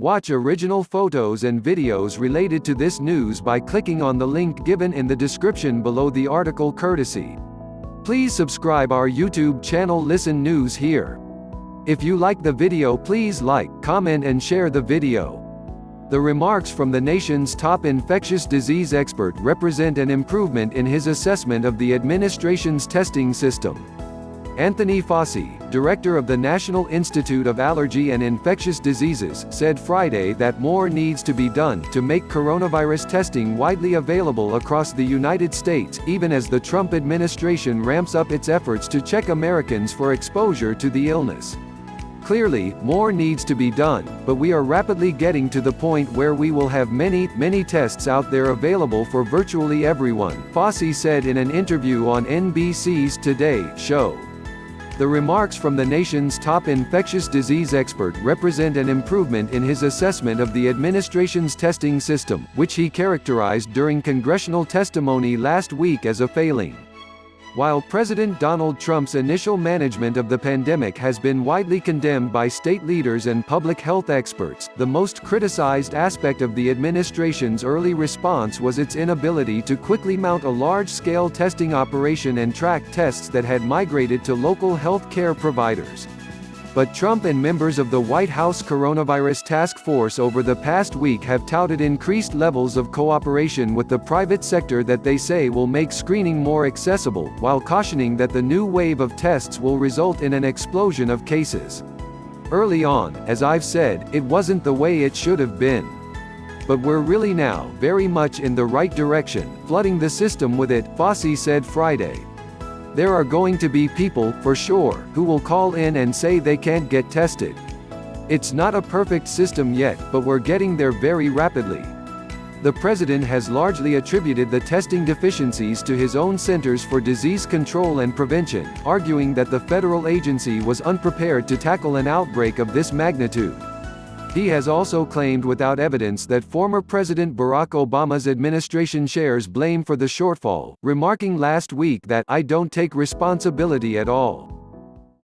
Watch original photos and videos related to this news by clicking on the link given in the description below the article courtesy. Please subscribe our YouTube channel Listen News here. If you like the video, please like, comment and share the video. The remarks from the nation's top infectious disease expert represent an improvement in his assessment of the administration's testing system. Anthony Fauci, director of the National Institute of Allergy and Infectious Diseases, said Friday that more needs to be done to make coronavirus testing widely available across the United States, even as the Trump administration ramps up its efforts to check Americans for exposure to the illness. Clearly, more needs to be done, but we are rapidly getting to the point where we will have many tests out there available for virtually everyone, Fauci said in an interview on NBC's Today show. The remarks from the nation's top infectious disease expert represent an improvement in his assessment of the administration's testing system, which he characterized during congressional testimony last week as a failing. While President Donald Trump's initial management of the pandemic has been widely condemned by state leaders and public health experts, the most criticized aspect of the administration's early response was its inability to quickly mount a large-scale testing operation and track tests that had migrated to local health care providers. But Trump and members of the White House Coronavirus Task Force over the past week have touted increased levels of cooperation with the private sector that they say will make screening more accessible, while cautioning that the new wave of tests will result in an explosion of cases. Early on, as I've said, it wasn't the way it should have been. But we're really now very much in the right direction, flooding the system with it, Fauci said Friday. There are going to be people, for sure, who will call in and say they can't get tested. It's not a perfect system yet, but we're getting there very rapidly. The president has largely attributed the testing deficiencies to his own Centers for Disease Control and Prevention, arguing that the federal agency was unprepared to tackle an outbreak of this magnitude. He has also claimed without evidence that former President Barack Obama's administration shares blame for the shortfall, remarking last week that "I don't take responsibility at all."